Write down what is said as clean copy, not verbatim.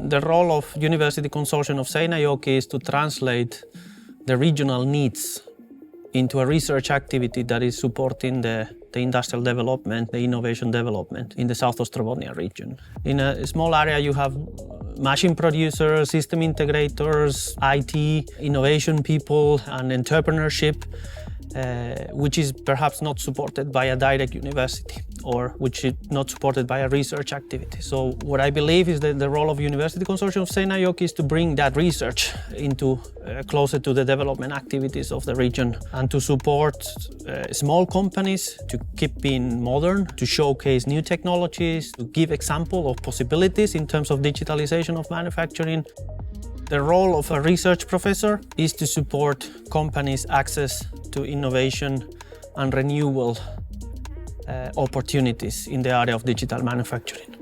The role of University Consortium of Seinäjoki is to translate the regional needs into a research activity that is supporting the industrial development, the innovation development in the South Ostrobothnia region. In a small area you have machine producers, system integrators, IT, innovation people and entrepreneurship, which is perhaps not supported by a direct university or which is not supported by a research activity. So what I believe is that the role of University Consortium of Seinäjoki is to bring that research into closer to the development activities of the region and to support small companies to keep being modern, to showcase new technologies, to give example of possibilities in terms of digitalization of manufacturing. The role of a research professor is to support companies' access to innovation and renewal opportunities in the area of digital manufacturing.